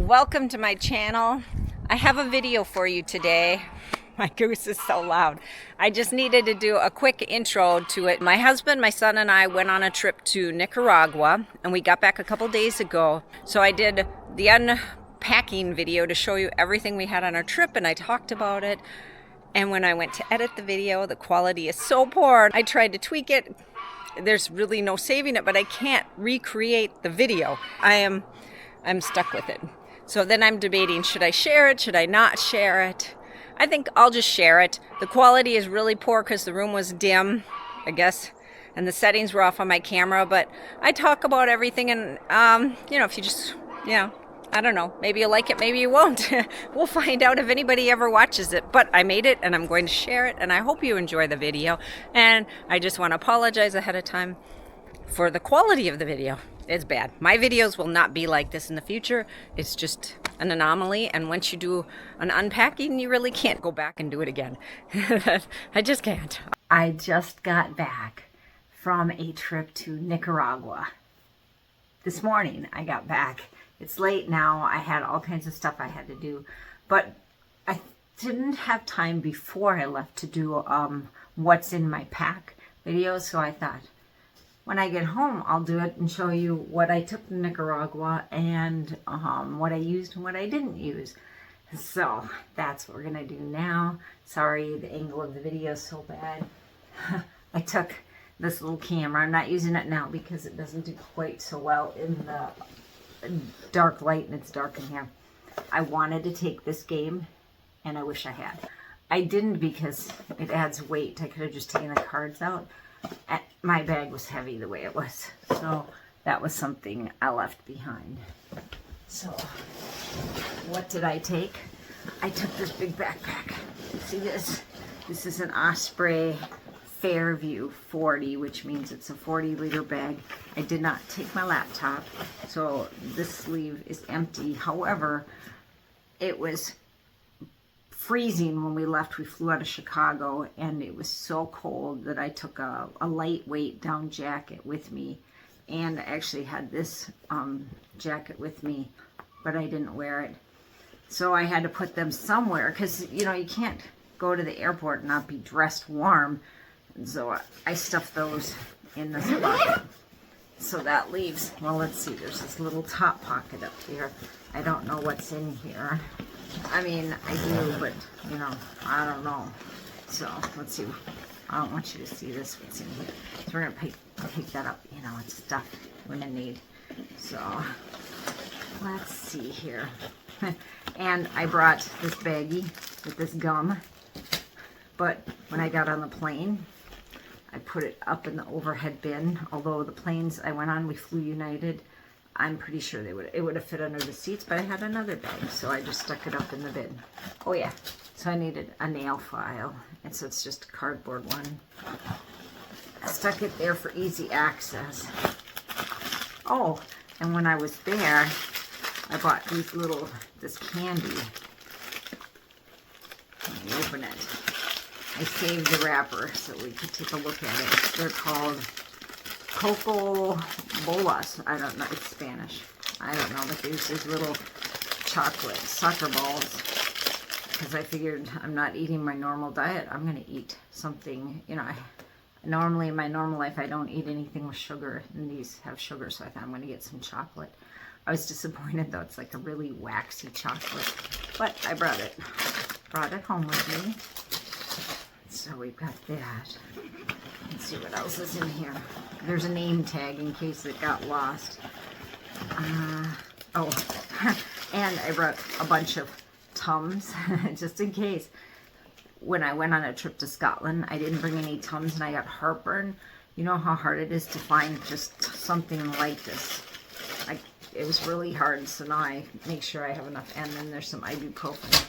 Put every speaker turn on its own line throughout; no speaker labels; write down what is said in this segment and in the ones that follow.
Welcome to my channel. I have a video for you today. My goose is so loud. I just needed to do a quick intro to it. My husband, my son, and I went on a trip to Nicaragua, and we got back a couple days ago. So I did the unpacking video to show you everything we had on our trip, and I talked about it. And when I went to edit the video, the quality is so poor. I tried to tweak it. There's really no saving it, but I can't recreate the video. I'm stuck with it. So then I'm debating, should I share it? Should I not share it? I think I'll just share it. The quality is really poor because the room was dim, I guess, and the settings were off on my camera, but I talk about everything, and if you just, I don't know, maybe you'll like it, maybe you won't. We'll find out if anybody ever watches it, but I made it and I'm going to share it, and I hope you enjoy the video. And I just want to apologize ahead of time for the quality of the video. It's bad. My videos will not be like this in the future. It's just an anomaly, and once you do an unpacking, you really can't go back and do it again. I just can't. I just got back from a trip to Nicaragua. This morning I got back. It's late now. I had all kinds of stuff I had to do, but I didn't have time before I left to do what's in my pack video, so I thought, when I get home, I'll do it and show you what I took to Nicaragua and what I used and what I didn't use. So that's what we're going to do now. Sorry, the angle of the video is so bad. I took this little camera. I'm not using it now because it doesn't do quite so well in the dark light, and it's dark in here. I wanted to take this game, and I wish I had. I didn't because it adds weight. I could have just taken the cards out. My bag was heavy the way it was, so that was something I left behind. So what did I take? I took this big backpack. See this? This is an Osprey Fairview 40, which means it's a 40-liter bag. I did not take my laptop, so this sleeve is empty. However, it was freezing when we left. We flew out of Chicago, and it was so cold that I took a lightweight down jacket with me, and I actually had this jacket with me, but I didn't wear it. So I had to put them somewhere because, you can't go to the airport and not be dressed warm. And so I stuffed those in this pocket. So that leaves, well, let's see, there's this little top pocket up here. I don't know what's in here. I mean, I do, but, I don't know. So, let's see. I don't want you to see this, what's in here. So, we're going to pick that up. It's stuff we're going to need. So, let's see here. And I brought this baggie with this gum. But when I got on the plane, I put it up in the overhead bin. Although the planes I went on, we flew United, I'm pretty sure it would have fit under the seats, but I had another bag, so I just stuck it up in the bin. Oh yeah, so I needed a nail file, and so it's just a cardboard one. I stuck it there for easy access. Oh, and when I was there, I bought this candy. Let me open it. I saved the wrapper so we could take a look at it. They're called Coco Bolas. I don't know. It's Spanish. I don't know. But there's these little chocolate sucker balls. Because I figured I'm not eating my normal diet. I'm going to eat something. Normally in my normal life I don't eat anything with sugar. And these have sugar. So I thought I'm going to get some chocolate. I was disappointed though. It's like a really waxy chocolate. But I brought it home with me. So we've got that. Let's see what else is in here. There's a name tag in case it got lost. And I brought a bunch of Tums just in case. When I went on a trip to Scotland, I didn't bring any Tums and I got heartburn. You know how hard it is to find just something like this. It was really hard, so now I make sure I have enough. And then there's some ibuprofen.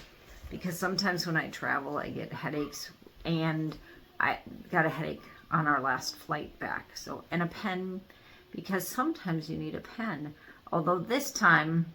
Because sometimes when I travel, I get headaches, and I got a headache on our last flight back. So, and a pen, because sometimes you need a pen. Although this time,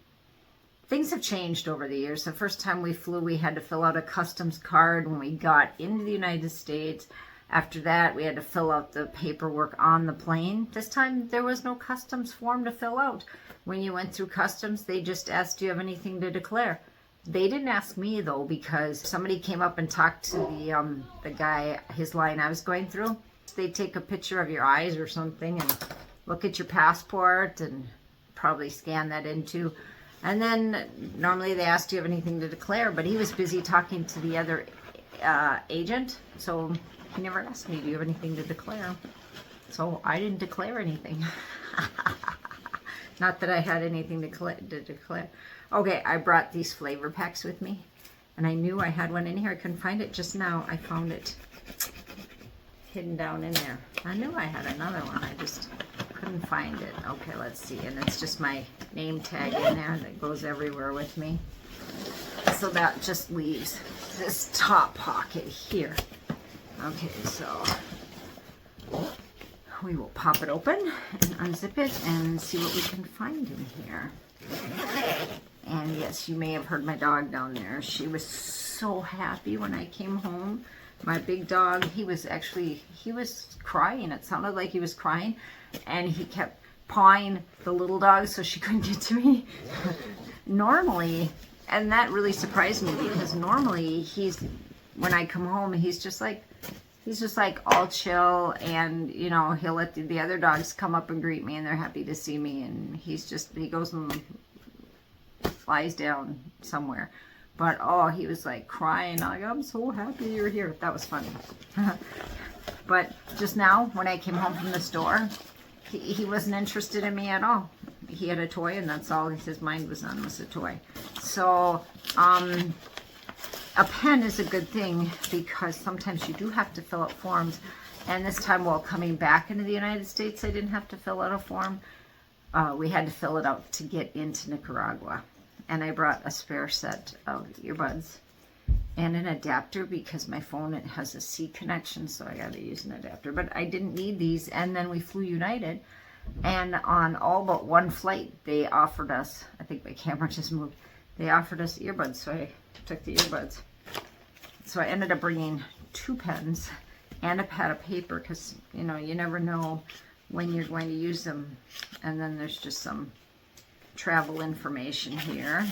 things have changed over the years. The first time we flew, we had to fill out a customs card when we got into the United States. After that, we had to fill out the paperwork on the plane. This time, there was no customs form to fill out. When you went through customs, they just asked, do you have anything to declare? They didn't ask me, though, because somebody came up and talked to the guy, his line I was going through. They take a picture of your eyes or something and look at your passport and probably scan that in too. And then normally they ask, do you have anything to declare? But he was busy talking to the other agent, so he never asked me, do you have anything to declare? So I didn't declare anything. Not that I had anything to declare. Okay, I brought these flavor packs with me, and I knew I had one in here. I couldn't find it. Just now I found it hidden down in there. I knew I had another one. I just couldn't find it. Okay, let's see. And it's just my name tag in there that goes everywhere with me. So that just leaves this top pocket here. Okay, so we will pop it open and unzip it and see what we can find in here. And yes, you may have heard my dog down there. She was so happy when I came home. My big dog, he was crying. It sounded like he was crying, and he kept pawing the little dog so she couldn't get to me. Normally, and that really surprised me, because normally when I come home, he's just like all chill, and you know, he'll let the other dogs come up and greet me, and they're happy to see me, and he goes and flies down somewhere. But oh, he was like crying, like, I'm so happy you're here. That was funny. But just now, when I came home from the store, he wasn't interested in me at all. He had a toy, and that's all his mind was on, was a toy. So a pen is a good thing, because sometimes you do have to fill out forms. And this time, while coming back into the United States, I didn't have to fill out a form. We had to fill it out to get into Nicaragua. And I brought a spare set of earbuds and an adapter, because my phone, it has a C connection, so I got to use an adapter. But I didn't need these. And then we flew United, and on all but one flight, they offered us, I think my camera just moved, they offered us earbuds, so I took the earbuds. So I ended up bringing 2 pens and a pad of paper, because, you know, you never know when you're going to use them. And then there's just some travel information here.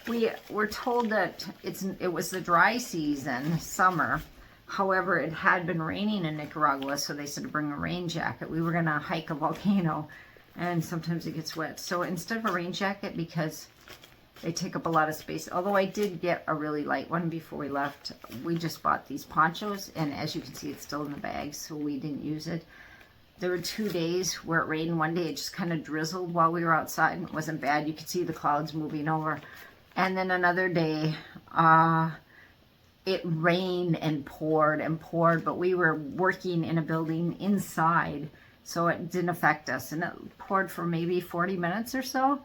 We were told that it was the dry season, summer. However, it had been raining in Nicaragua, so they said to bring a rain jacket. We were going to hike a volcano, and sometimes it gets wet. So instead of a rain jacket, because they take up a lot of space, although I did get a really light one before we left, we just bought these ponchos, and as you can see, it's still in the bag, so we didn't use it. There were 2 days where it rained. One day it just kind of drizzled while we were outside, and it wasn't bad. You could see the clouds moving over. And then another day, it rained and poured, but we were working in a building inside, so it didn't affect us. And it poured for maybe 40 minutes or so,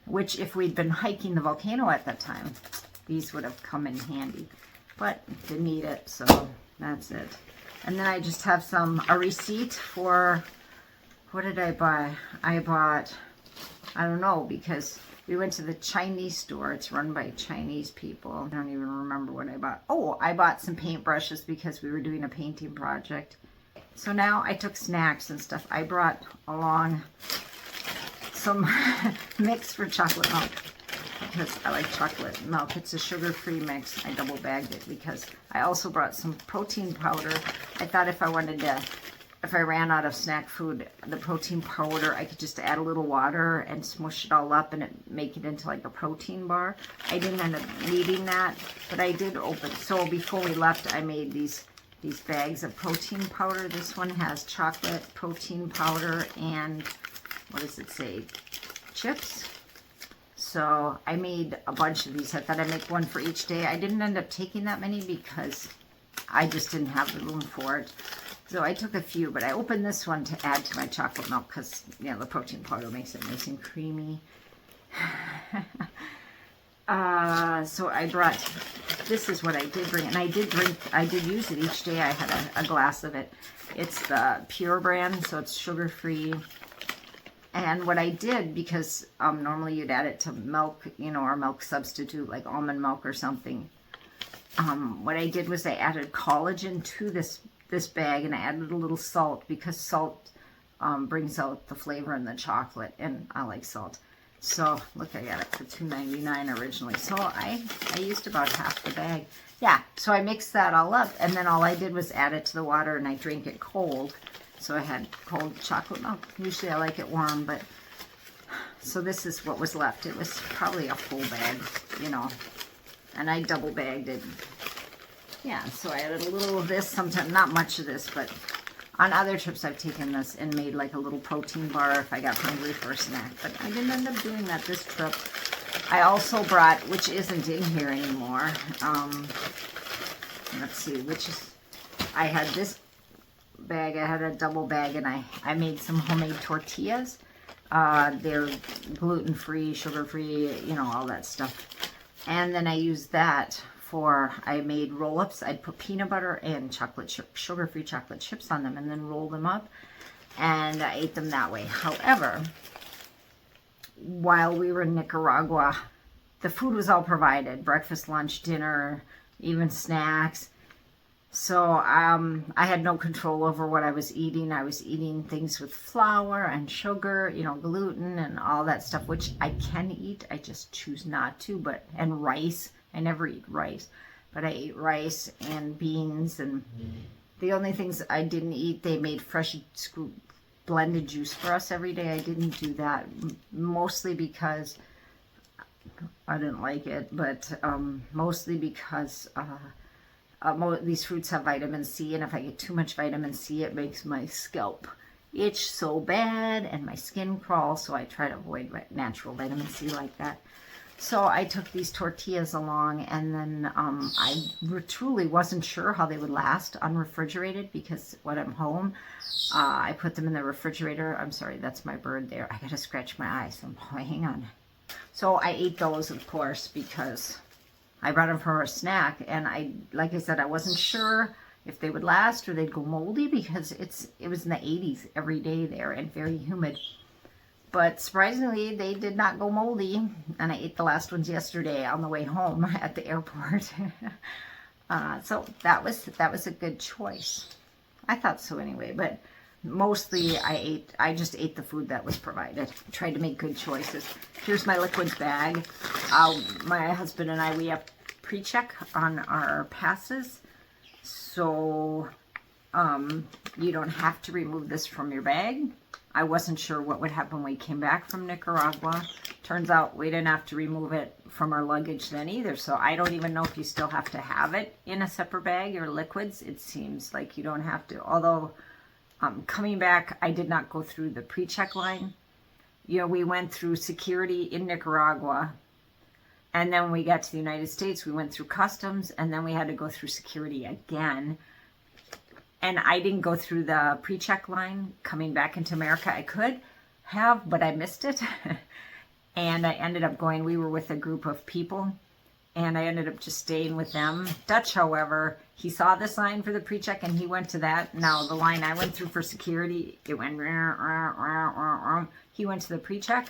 which if we'd been hiking the volcano at that time, these would have come in handy. But didn't need it, so that's it. And then I just have a receipt for, what did I buy? I bought, I don't know, because we went to the Chinese store. It's run by Chinese people. I don't even remember what I bought. Oh, I bought some paintbrushes because we were doing a painting project. So now I took snacks and stuff. I brought along some mix for chocolate milk, because I like chocolate milk. It's a sugar-free mix. I double bagged it because I also brought some protein powder. I thought if I ran out of snack food, the protein powder, I could just add a little water and smush it all up and make it into like a protein bar. I didn't end up needing that, but I did open. So before we left, I made these bags of protein powder. This one has chocolate, protein powder, and what does it say? Chips. So I made a bunch of these. I thought I'd make one for each day. I didn't end up taking that many because I just didn't have the room for it. So I took a few, but I opened this one to add to my chocolate milk because, you know, the protein powder makes it nice and creamy. So I brought, this is what I did bring, and I did use it each day. I had a glass of it. It's the Pure brand, so it's sugar-free. And what I did, because normally you'd add it to milk, you know, or milk substitute like almond milk or something. what I did was I added collagen to this bag, and I added a little salt because salt brings out the flavor in the chocolate, and I like salt. So look, I got it for $2.99 originally. So I used about half the bag. Yeah, so I mixed that all up, and then all I did was add it to the water, and I drank it cold. So I had cold chocolate milk. Usually I like it warm, but so this is what was left. It was probably a full bag, you know, and I double bagged it. Yeah, so I added a little of this, sometimes not much of this, but on other trips I've taken this and made like a little protein bar if I got hungry for a snack, but I didn't end up doing that this trip. I also brought, which isn't in here anymore, let's see, which is, I had this bag, I had a double bag, and I made some homemade tortillas. They're gluten-free, sugar-free, you know, all that stuff. And then I used that for, I made roll-ups. I'd put peanut butter and sugar-free chocolate chips on them and then roll them up. And I ate them that way. However, while we were in Nicaragua, the food was all provided. Breakfast, lunch, dinner, even snacks. So I had no control over what I was eating. I was eating things with flour and sugar, you know, gluten and all that stuff, which I can eat. I just choose not to. And rice. I never eat rice. But I ate rice and beans. And the only things I didn't eat, they made fresh blended juice for us every day. I didn't do that, mostly because I didn't like it, but mostly because these fruits have vitamin C, and if I get too much vitamin C, it makes my scalp itch so bad and my skin crawl, so I try to avoid natural vitamin C like that. So I took these tortillas along, and then I truly wasn't sure how they would last unrefrigerated, because when I'm home, I put them in the refrigerator. I'm sorry, that's my bird there. I gotta scratch my eye, so hang on. So I ate those, of course, because I brought them for a snack, and like I said, I wasn't sure if they would last or they'd go moldy, because it was in the 80s every day there and very humid. But surprisingly, they did not go moldy, and I ate the last ones yesterday on the way home at the airport. So that was a good choice. I thought so anyway, but mostly I just ate the food that was provided. Tried to make good choices. Here's my liquids bag. My husband and we have pre-check on our passes, so you don't have to remove this from your bag. I wasn't sure what would happen when we came back from Nicaragua. Turns out we didn't have to remove it from our luggage then either, so I don't even know if you still have to have it in a separate bag. Your liquids, it seems like you don't have to, although coming back, I did not go through the pre-check line. You know, we went through security in Nicaragua, and then when we got to the United States, we went through customs, and then we had to go through security again. And I didn't go through the pre-check line coming back into America. I could have, but I missed it. And I ended up going, we were with a group of people, and I ended up just staying with them. Dutch, however, he saw the sign for the pre-check, and he went to that. Now, the line I went through for security, it went, he went to the pre-check,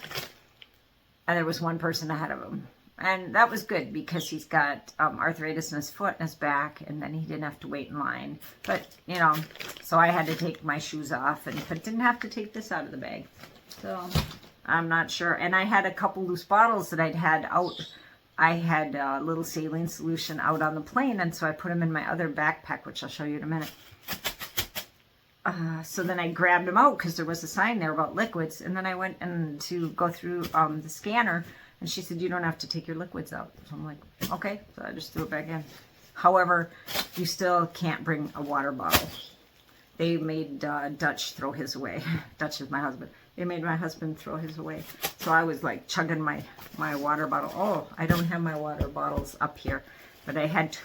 and there was one person ahead of him. And that was good, because he's got arthritis in his foot and his back, and then he didn't have to wait in line. But, you know, so I had to take my shoes off, but didn't have to take this out of the bag. So I'm not sure. And I had a couple loose bottles that I'd had out. I had a little saline solution out on the plane, and so I put them in my other backpack, which I'll show you in a minute. So then I grabbed them out because there was a sign there about liquids, and then I went to go through the scanner, and she said, you don't have to take your liquids out. So I'm like, okay. So I just threw it back in. However, you still can't bring a water bottle. They made Dutch throw his away. Dutch is my husband. They made my husband throw his away. So I was like chugging my water bottle. Oh, I don't have my water bottles up here. But I had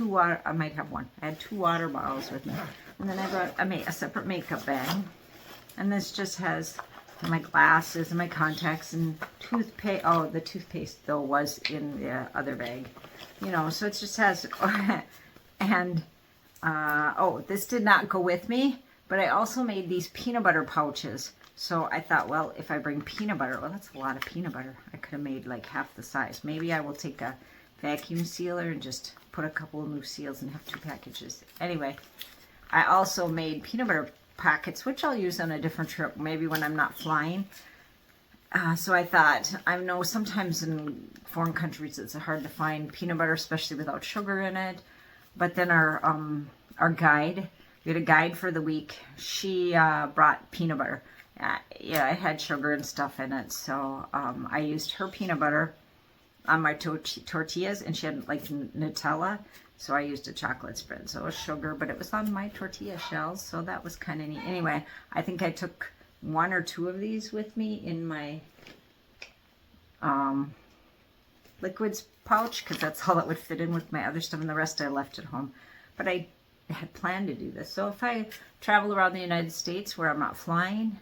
I might have one. I had 2 water bottles with me. And then I brought a separate makeup bag. And this just has my glasses and my contacts and toothpaste. Oh, the toothpaste, though, was in the other bag. You know, so it just has... and, this did not go with me. But I also made these peanut butter pouches. So I thought, well, if I bring peanut butter... Well, that's a lot of peanut butter. I could have made like half the size. Maybe I will take a vacuum sealer and just put a couple of loose seals and have 2 packages. Anyway, I also made peanut butter packets, which I'll use on a different trip, maybe when I'm not flying. So I thought, I know sometimes in foreign countries it's hard to find peanut butter, especially without sugar in it. But then our guide, we had a guide for the week. She brought peanut butter. Yeah, it had sugar and stuff in it. So I used her peanut butter on my tortillas, and she had like Nutella. So I used a chocolate spread. So it was sugar, but it was on my tortilla shells. So that was kind of neat. Anyway, I think I took 1 or 2 of these with me in my liquids pouch, because that's all that would fit in with my other stuff, and the rest I left at home. But I had planned to do this. So if I travel around the United States where I'm not flying,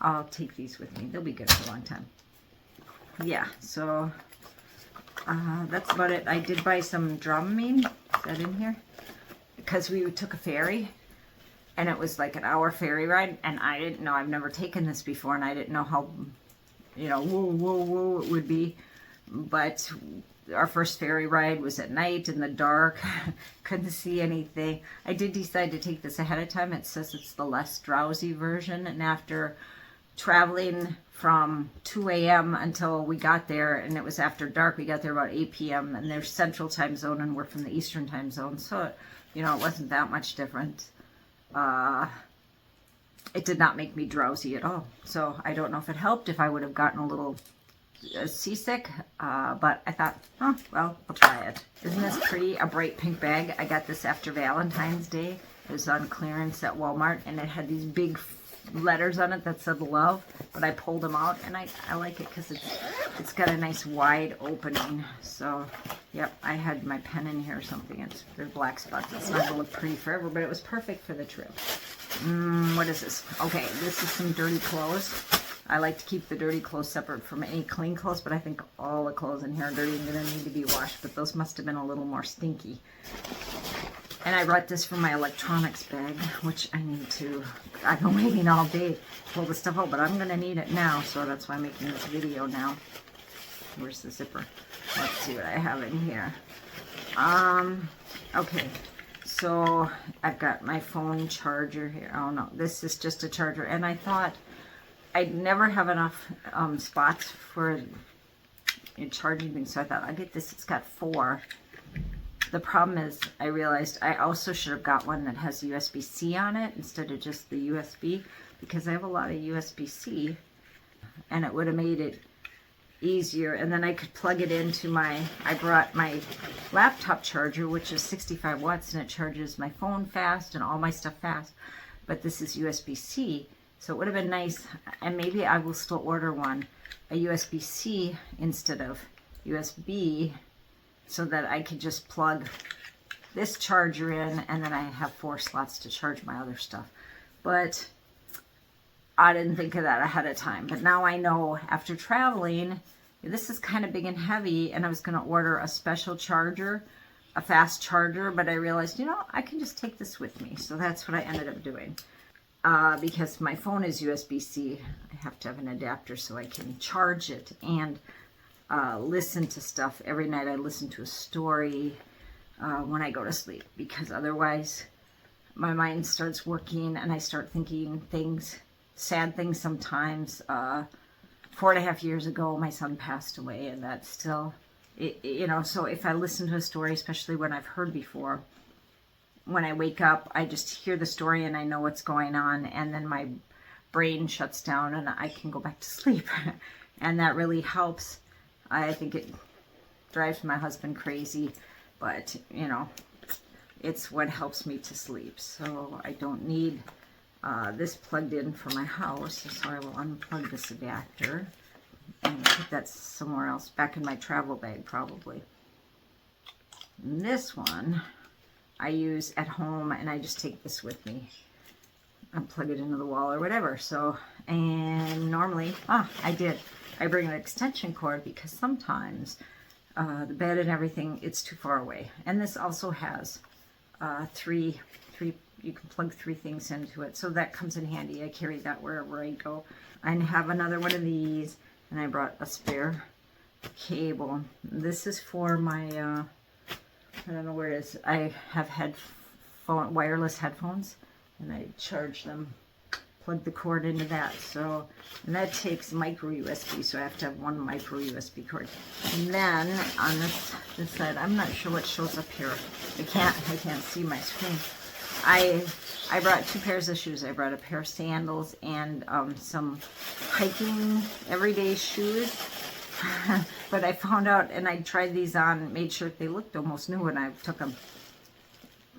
I'll take these with me. They'll be good for a long time. Yeah, so that's about it. I did buy some Dramamine. Is that in here? Because we took a ferry, and it was like an hour ferry ride, and I didn't know, I've never taken this before, and I didn't know how, you know, whoa it would be. But our first ferry ride was at night in the dark. Couldn't see anything. I did decide to take this ahead of time. It says it's the less drowsy version, and after traveling from 2 a.m. until we got there, and it was after dark, we got there about 8 p.m. and there's Central Time Zone, and we're from the Eastern Time Zone, so you know, it wasn't that much different. It did not make me drowsy at all. So I don't know if it helped, if I would have gotten a little seasick, but I thought, oh, well, I'll try it. Isn't this pretty? A bright pink bag. I got this after Valentine's Day. It was on clearance at Walmart, and it had these big letters on it that said love, but I pulled them out, and I like it because it's got a nice wide opening. So yep, I had my pen in here or something. There's black spots. It's not gonna look pretty forever, but it was perfect for the trip. What is this? Okay, this is some dirty clothes. I like to keep the dirty clothes separate from any clean clothes, but I think all the clothes in here are dirty and gonna need to be washed, but those must have been a little more stinky. And I brought this from my electronics bag, which I need to, I've been waiting all day to pull the stuff out, but I'm gonna need it now, so that's why I'm making this video now. Where's the zipper? Let's see what I have in here. Okay, so I've got my phone charger here. Oh no, this is just a charger, and I thought I'd never have enough spots for charging things, so I thought I'd get this. It's got 4. The problem is, I realized I also should have got one that has USB-C on it instead of just the USB, because I have a lot of USB-C, and it would have made it easier. And then I could plug it into I brought my laptop charger, which is 65 watts, and it charges my phone fast and all my stuff fast. But this is USB-C, so it would have been nice, and maybe I will still order one, a USB-C instead of USB, so that I could just plug this charger in, and then I have 4 slots to charge my other stuff. But I didn't think of that ahead of time. But now I know, after traveling, this is kind of big and heavy, and I was going to order a special charger, a fast charger, but I realized, you know, I can just take this with me. So that's what I ended up doing. Because my phone is USB-C, I have to have an adapter so I can charge it and listen to stuff. Every night I listen to a story when I go to sleep, because otherwise my mind starts working and I start thinking things, sad things sometimes. 4.5 years ago, my son passed away, and that's still, you know, so if I listen to a story, especially when I've heard before, when I wake up, I just hear the story and I know what's going on, and then my brain shuts down and I can go back to sleep. And that really helps. I think it drives my husband crazy, but, you know, it's what helps me to sleep. So I don't need this plugged in for my house, so I will unplug this adapter and put that somewhere else, back in my travel bag probably. And this one I use at home, and I just take this with me and plug it into the wall or whatever. So, and normally, I bring an extension cord, because sometimes the bed and everything, it's too far away. And this also has three, you can plug 3 things into it, so that comes in handy. I carry that wherever I go. I have another one of these, and I brought a spare cable. This is for my, I don't know where it is. I have wireless headphones, and I charge them, plug the cord into that. So, and that takes micro USB, so I have to have one micro USB cord. And then on this side, I'm not sure what shows up here. I can't see my screen. I brought 2 pairs of shoes. I brought a pair of sandals and some hiking everyday shoes. But I found out, and I tried these on, made sure they looked almost new when I took them,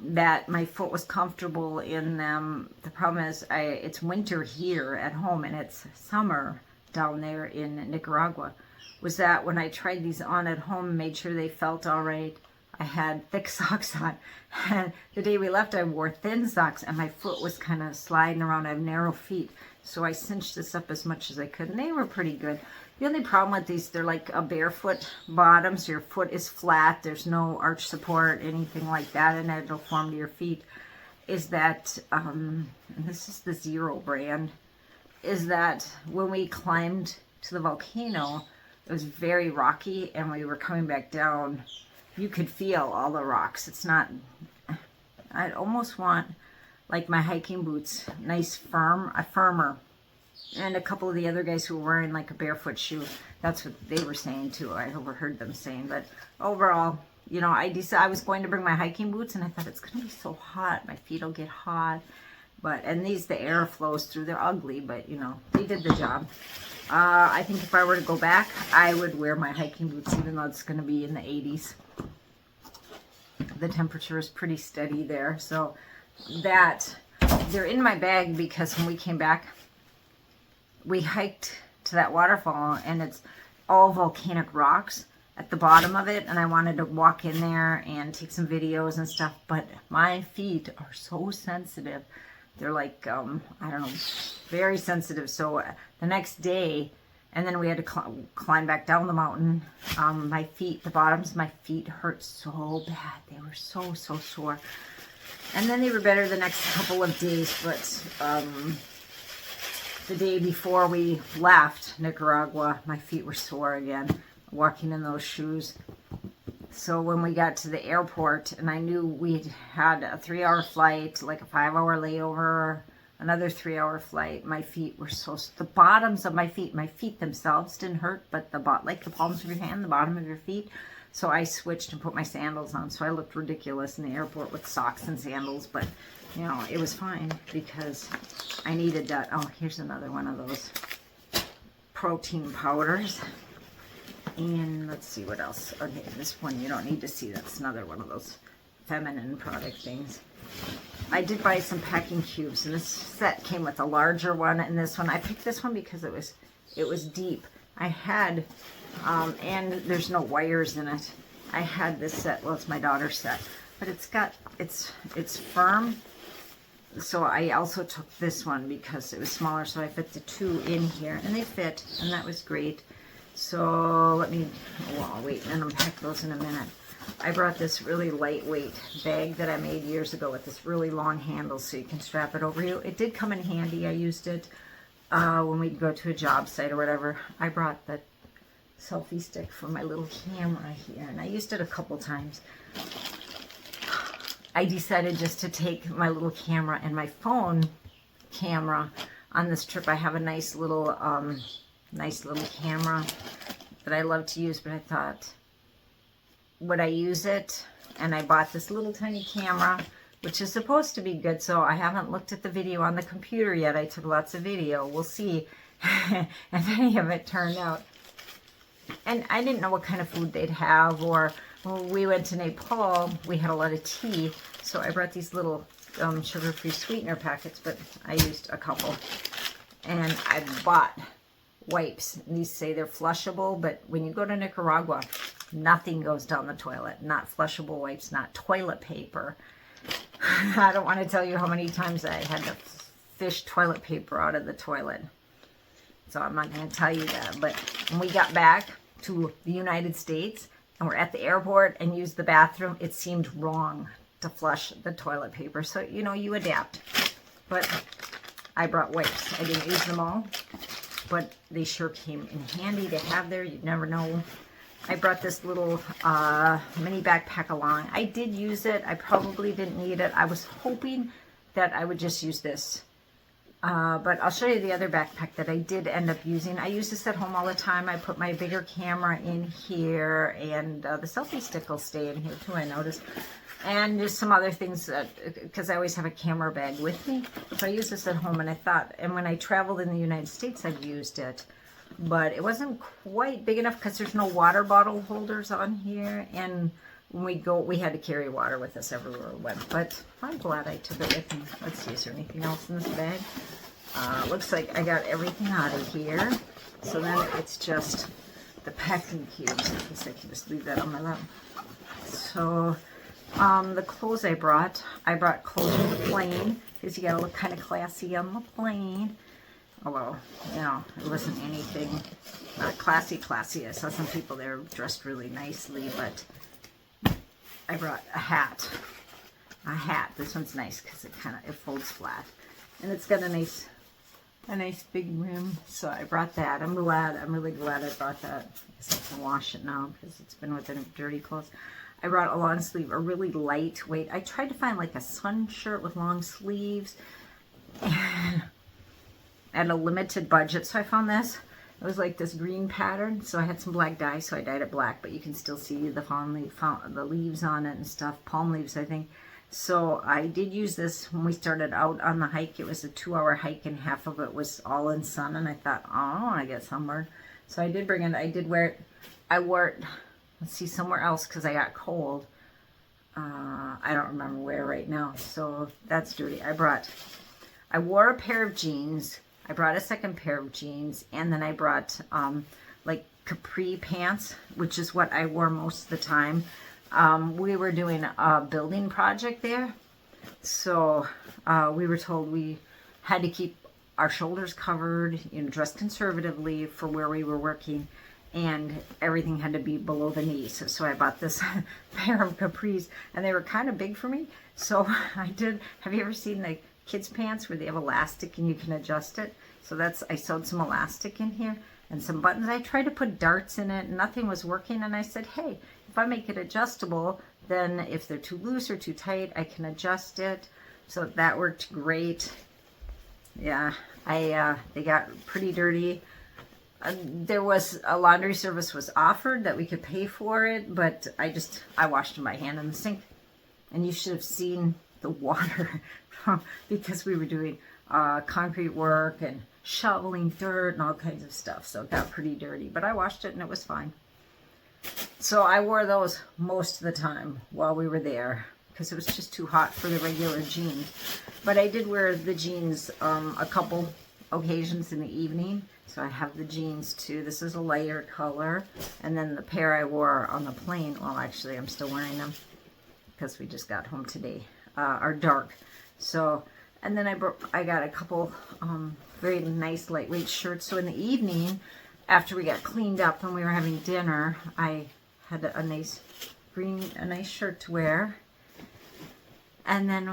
that my foot was comfortable in them. The problem is it's winter here at home and it's summer down there in Nicaragua. Was that when I tried these on at home, made sure they felt all right, I had thick socks on. And the day we left, I wore thin socks and my foot was kind of sliding around. I have narrow feet. So I cinched this up as much as I could, and they were pretty good. The only problem with these, they're like a barefoot bottom, so your foot is flat. There's no arch support, anything like that, and it'll form to your feet. Is that, and this is the Zero brand, is that when we climbed to the volcano, it was very rocky, and we were coming back down. You could feel all the rocks. It's not, I'd almost want, like my hiking boots, nice firmer. And a couple of the other guys who were wearing like a barefoot shoe, that's what they were saying too. I overheard them saying. But overall, you know, I decided I was going to bring my hiking boots, and I thought it's going to be so hot. My feet will get hot. And these, the air flows through. They're ugly, but you know, they did the job. I think if I were to go back, I would wear my hiking boots, even though it's going to be in the 80s. The temperature is pretty steady there. So that, they're in my bag because when we came back, we hiked to that waterfall, and it's all volcanic rocks at the bottom of it, and I wanted to walk in there and take some videos and stuff, but my feet are so sensitive. They're like, I don't know, very sensitive. So the next day, and then we had to climb back down the mountain. My feet, the bottoms of my feet hurt so bad. They were so sore. And then they were better the next couple of days, but the day before we left Nicaragua, my feet were sore again, walking in those shoes. So when we got to the airport, and I knew we'd had a 3-hour flight, like a 5-hour layover, another 3-hour flight, my feet were the bottoms of my feet themselves didn't hurt, but like the palms of your hand, the bottom of your feet. So I switched and put my sandals on. So I looked ridiculous in the airport with socks and sandals, but you know, it was fine because I needed that. Oh, here's another one of those protein powders. And let's see what else. Okay, this one you don't need to see. That's another one of those feminine product things. I did buy some packing cubes, and this set came with a larger one, and this one. I picked this one because it was deep. I had, and there's no wires in it. I had this set. Well, it's my daughter's set, but it's firm. So I also took this one because it was smaller, so I fit the 2 in here, and they fit, and that was great. So I'll wait and unpack those in a minute. I brought this really lightweight bag that I made years ago with this really long handle so you can strap it over you. It did come in handy. I used it when we'd go to a job site or whatever. I brought the selfie stick for my little camera here, and I used it a couple times. I decided just to take my little camera and my phone camera on this trip. I have a nice little camera that I love to use, but I thought, would I use it? And I bought this little tiny camera, which is supposed to be good. So I haven't looked at the video on the computer yet. I took lots of video. We'll see if any of it turned out. And I didn't know what kind of food they'd have, or when we went to Nepal, we had a lot of tea. So I brought these little sugar-free sweetener packets, but I used a couple. And I bought wipes. These say they're flushable, but when you go to Nicaragua, nothing goes down the toilet. Not flushable wipes, not toilet paper. I don't want to tell you how many times I had to fish toilet paper out of the toilet. So I'm not going to tell you that. But when we got back to the United States and we're at the airport and used the bathroom, it seemed wrong to flush the toilet paper. So, you know, you adapt. But I brought wipes. I didn't use them all, but they sure came in handy to have there. You'd never know. I brought this little mini backpack along. I did use it. I probably didn't need it. I was hoping that I would just use this. But I'll show you the other backpack that I did end up using. I use this at home all the time. I put my bigger camera in here, and the selfie stick will stay in here too, I noticed. And just some other things, because I always have a camera bag with me. So I use this at home, and I thought, and when I traveled in the United States, I've used it. But it wasn't quite big enough because there's no water bottle holders on here. And when we go, we had to carry water with us everywhere we went. But I'm glad I took it with me. Let's see, is there anything else in this bag? Looks like I got everything out of here. So then it's just the packing cubes. I guess I can just leave that on my lap. So the clothes I brought clothes for the plane because you gotta look kind of classy on the plane. Although, you know, it wasn't anything classy. I saw some people there dressed really nicely, but I brought a hat. This one's nice because it folds flat, and it's got a nice big rim. So I brought that. I'm really glad I brought that. I guess I can wash it now because it's been with the dirty clothes. I brought a long sleeve, a really lightweight. I tried to find like a sun shirt with long sleeves at a limited budget. So I found this. It was like this green pattern. So I had some black dye, so I dyed it black, but you can still see the leaves on it and stuff, palm leaves, I think. So I did use this when we started out on the hike. It was a 2-hour hike, and half of it was all in sun, and I thought, oh, I want to get sunburned. So I did bring it. I did wear it. I wore it, let's see, somewhere else because I got cold. I don't remember where right now. So that's dirty. I wore a pair of jeans. I brought a second pair of jeans, and then I brought like capri pants, which is what I wore most of the time. We were doing a building project there, so we were told we had to keep our shoulders covered, you know, dressed conservatively for where we were working, and everything had to be below the knees. So I bought this pair of capris, and they were kind of big for me. So I did. Have you ever seen the kids' pants where they have elastic and you can adjust it? So I sewed some elastic in here and some buttons. I tried to put darts in it, and nothing was working. And I said, hey, if I make it adjustable, then if they're too loose or too tight, I can adjust it. So that worked great. Yeah, they got pretty dirty. There was a laundry service was offered that we could pay for it, but I washed them by hand in the sink. And you should have seen the water because we were doing concrete work and shoveling dirt and all kinds of stuff. So it got pretty dirty, but I washed it and it was fine. So I wore those most of the time while we were there because it was just too hot for the regular jeans. But I did wear the jeans a couple occasions in the evening. So I have the jeans too. This is a lighter color. And then the pair I wore on the plane, well, actually I'm still wearing them because we just got home today, are dark. So, and then I got a couple very nice lightweight shirts. So in the evening, after we got cleaned up and we were having dinner, I had a nice shirt to wear. And then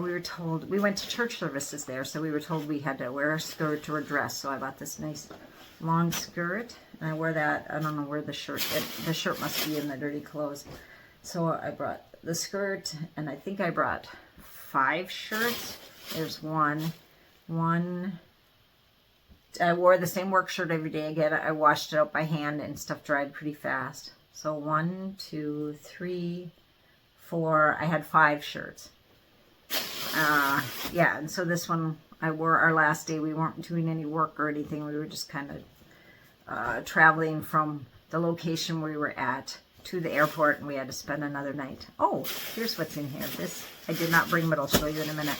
we were told, we went to church services there, so we were told we had to wear a skirt or a dress. So I bought this nice long skirt, and I wore that. I don't know where the shirt must be in the dirty clothes. So I brought the skirt, and I think I brought 5 shirts. There's one. I wore the same work shirt every day again. I washed it out by hand, and stuff dried pretty fast. So 1, 2, 3, 4. I had 5 shirts. Yeah, and so this one I wore our last day. We weren't doing any work or anything. We were just kind of traveling from the location we were at to the airport, and we had to spend another night. Oh, here's what's in here. This I did not bring, but I'll show you in a minute.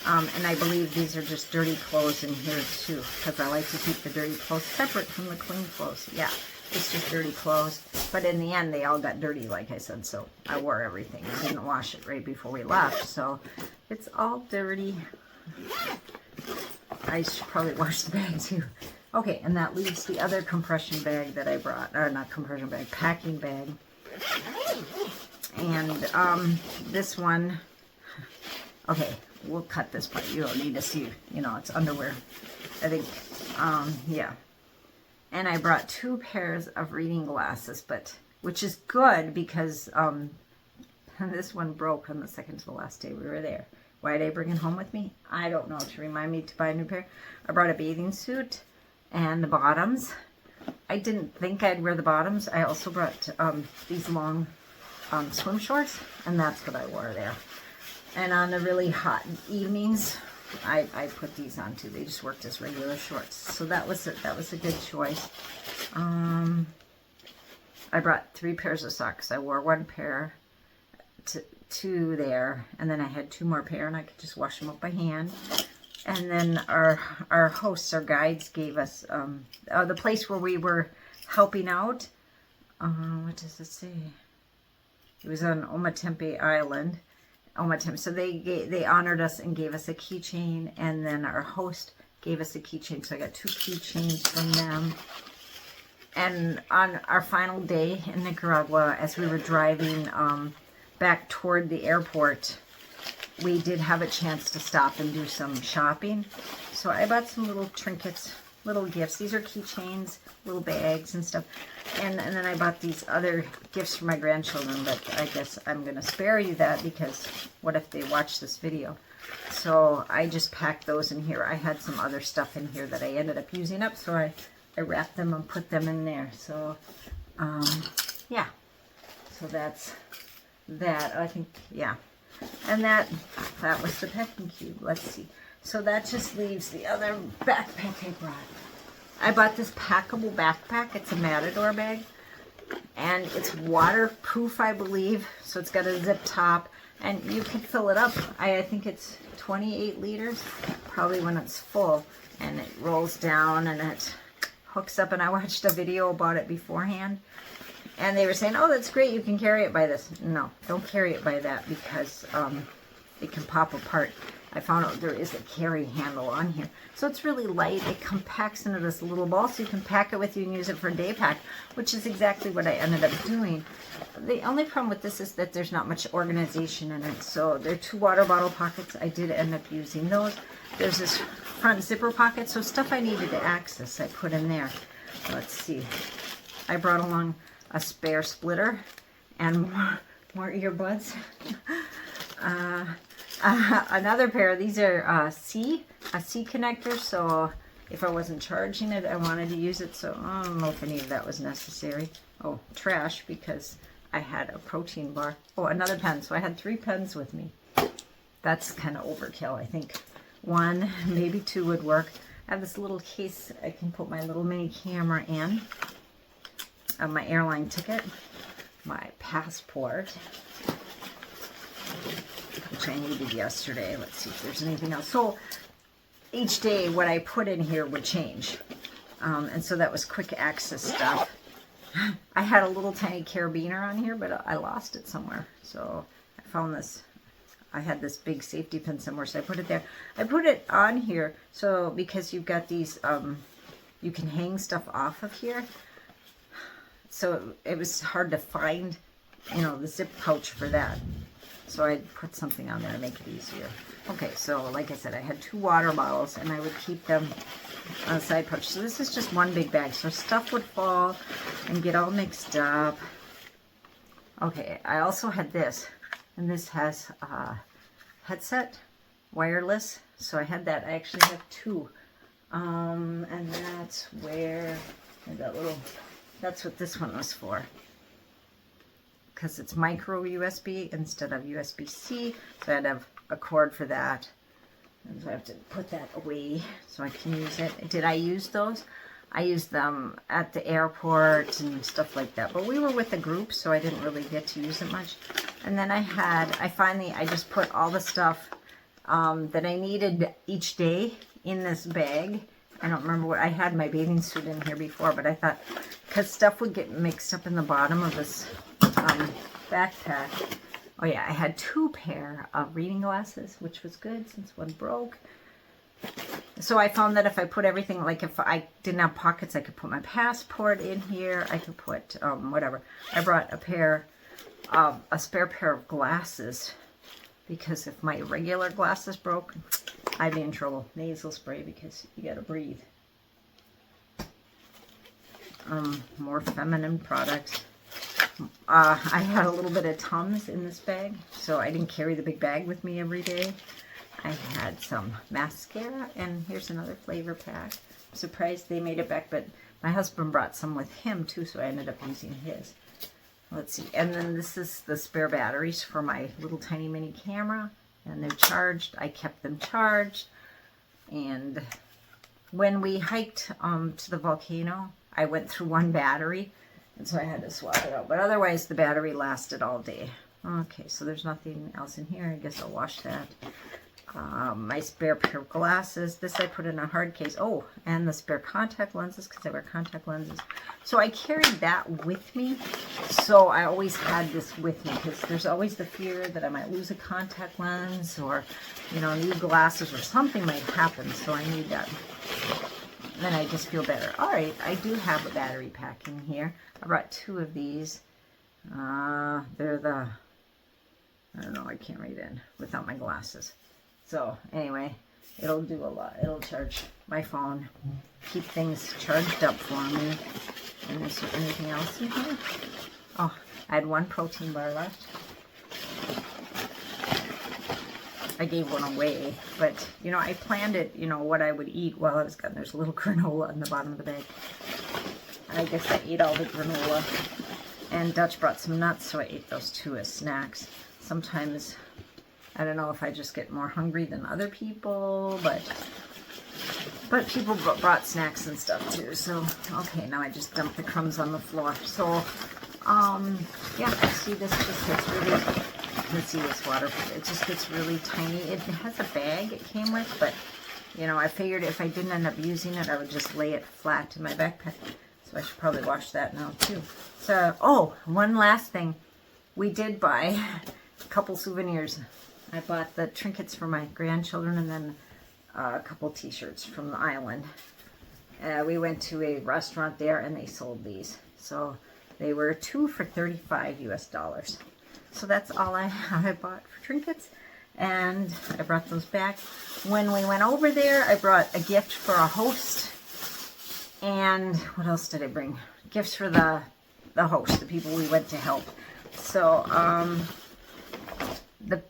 And I believe these are just dirty clothes in here too, because I like to keep the dirty clothes separate from the clean clothes. Yeah, it's just dirty clothes. But in the end, they all got dirty, like I said, so I wore everything. I didn't wash it right before we left, so it's all dirty. I should probably wash the bag too. Okay, and that leaves the other compression bag that I brought, or not compression bag, packing bag. And this one, okay, we'll cut this part. You don't need to see, you know, it's underwear. I think, yeah. And I brought 2 pairs of reading glasses, which is good because this one broke on the second to the last day we were there. Why did I bring it home with me? I don't know, to remind me to buy a new pair. I brought a bathing suit and the bottoms. I didn't think I'd wear the bottoms. I also brought these long swim shorts, and that's what I wore there. And on the really hot evenings, I put these on too. They just worked as regular shorts. So that was a good choice. I brought 3 pairs of socks. I wore 1 pair, 2 there, and then I had 2 more pair, and I could just wash them up by hand. And then our hosts, our guides, gave us the place where we were helping out. What does it say? It was on Ometepe Island. So they honored us and gave us a keychain, and then our host gave us a keychain. So I got 2 keychains from them. And on our final day in Nicaragua, as we were driving back toward the airport, we did have a chance to stop and do some shopping. So I bought some little trinkets, little gifts. These are keychains, little bags and stuff. And then I bought these other gifts for my grandchildren, but I guess I'm going to spare you that because what if they watch this video? So I just packed those in here. I had some other stuff in here that I ended up using up, so I wrapped them and put them in there. So, yeah. So that's that. I think, yeah. And that was the packing cube. Let's see. So that just leaves the other backpack I brought. I bought this packable backpack. It's a Matador bag. And it's waterproof, I believe. So it's got a zip top. And you can fill it up. I think it's 28 liters. Probably when it's full. And it rolls down and it hooks up. And I watched a video about it beforehand. And they were saying, oh, that's great. You can carry it by this. No, don't carry it by that because it can pop apart. I found out there is a carry handle on here. So it's really light. It compacts into this little ball so you can pack it with you and use it for a day pack, which is exactly what I ended up doing. The only problem with this is that there's not much organization in it. So there are 2 water bottle pockets. I did end up using those. There's this front zipper pocket. So stuff I needed to access, I put in there. Let's see. I brought along a spare splitter and more earbuds. Another pair. These are a C connector, so if I wasn't charging it, I wanted to use it, so I don't know if any of that was necessary. Oh, trash, because I had a protein bar. Oh, another pen. So I had 3 pens with me. That's kind of overkill. I think 1, maybe 2 would work. I have this little case I can put my little mini camera in. My airline ticket, my passport, which I needed yesterday. Let's see if there's anything else. So each day what I put in here would change. And so that was quick access stuff. I had a little tiny carabiner on here, but I lost it somewhere. So I found this. I had this big safety pin somewhere, so I put it there. I put it on here so because you've got these, you can hang stuff off of here. So it was hard to find, the zip pouch for that. So I put something on there to make it easier. Okay, so like I said, I had 2 water bottles, and I would keep them on a side pouch. So this is just one big bag, so stuff would fall and get all mixed up. Okay, I also had this, and this has a headset, wireless. So I had that. I actually have 2. And that's where that's what this one was for. Because it's micro USB instead of USB-C. So I had to have a cord for that. And so I have to put that away so I can use it. Did I use those? I used them at the airport and stuff like that. But we were with a group, so I didn't really get to use it much. And then I just put all the stuff that I needed each day in this bag. I don't remember what I had my bathing suit in here before, but I thought because stuff would get mixed up in the bottom of this backpack. Oh yeah, I had 2 pair of reading glasses, which was good since one broke. So I found that if I put everything, like if I didn't have pockets, I could put my passport in here. I could put whatever. I brought a spare pair of glasses because if my regular glasses broke, I'd be in trouble. Nasal spray because you gotta breathe. more feminine products. I had a little bit of Tums in this bag, so I didn't carry the big bag with me every day. I had some mascara, and here's another flavor pack. I'm surprised they made it back, but my husband brought some with him too, so I ended up using his. Let's see, and then this is the spare batteries for my little tiny mini camera, and they're charged. I kept them charged, and when we hiked to the volcano, I went through one battery, and so I had to swap it out. But otherwise, the battery lasted all day. Okay, so there's nothing else in here. I guess I'll wash that. My spare pair of glasses. This I put in a hard case. Oh, and the spare contact lenses, because I wear contact lenses. So I carried that with me. So I always had this with me, because there's always the fear that I might lose a contact lens, or, you know, new glasses, or something might happen. So I need that. Then I just feel better. All right, I do have a battery pack in here. I brought 2 of these. They're the, I don't know, I can't read it without my glasses. So anyway, it'll do a lot. It'll charge my phone, keep things charged up for me. And is there anything else in here? Oh, I had 1 protein bar left. I gave one away, but, you know, I planned it, you know, what I would eat while I was gone. There's a little granola in the bottom of the bag. And I guess I ate all the granola. And Dutch brought some nuts, so I ate those too as snacks. Sometimes, I don't know if I just get more hungry than other people, but people brought snacks and stuff too. So, okay, now I just dumped the crumbs on the floor. So, yeah, see, this just gets really, you can see this water, it just gets really tiny. It has a bag it came with, but, you know, I figured if I didn't end up using it, I would just lay it flat in my backpack. So I should probably wash that now too. So, oh, one last thing. We did buy a couple souvenirs. I bought the trinkets for my grandchildren, and then a couple t-shirts from the island. We went to a restaurant there, and they sold these. So they were 2 for $35 US. So that's all I bought for trinkets, and I brought those back. When we went over there, I brought a gift for a host, and what else did I bring? Gifts for the host, the people we went to help. So the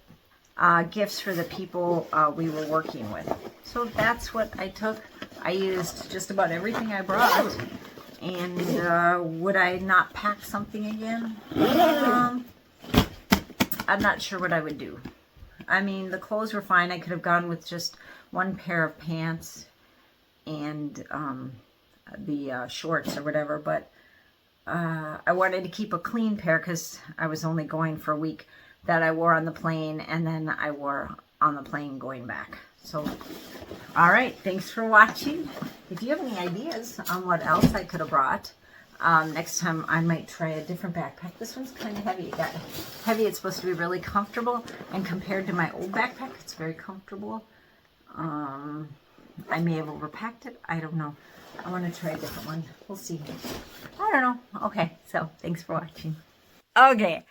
gifts for the people we were working with. So that's what I took. I used just about everything I brought. And would I not pack something again? I'm not sure what I would do. I mean, the clothes were fine. I could have gone with just 1 pair of pants and the shorts or whatever, but I wanted to keep a clean pair because I was only going for a week, that I wore on the plane, and then I wore on the plane going back. So, all right, thanks for watching. If you have any ideas on what else I could have brought, next time I might try a different backpack. This one's kind of heavy. It got heavy. It's supposed to be really comfortable, and compared to my old backpack, it's very comfortable. I may have overpacked it. I don't know. I want to try a different one. We'll see. I don't know. Okay, so thanks for watching. Okay.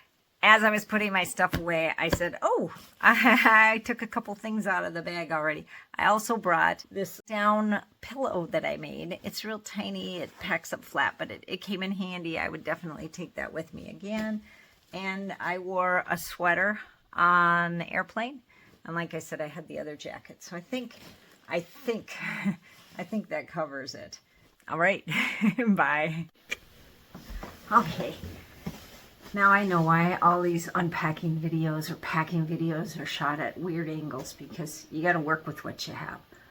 As I was putting my stuff away, I said, oh, I took a couple things out of the bag already. I also brought this down pillow that I made. It's real tiny. It packs up flat, but it came in handy. I would definitely take that with me again. And I wore a sweater on the airplane. And like I said, I had the other jacket. So I think that covers it. All right. Bye. Okay. Now I know why all these unpacking videos or packing videos are shot at weird angles, because you got to work with what you have.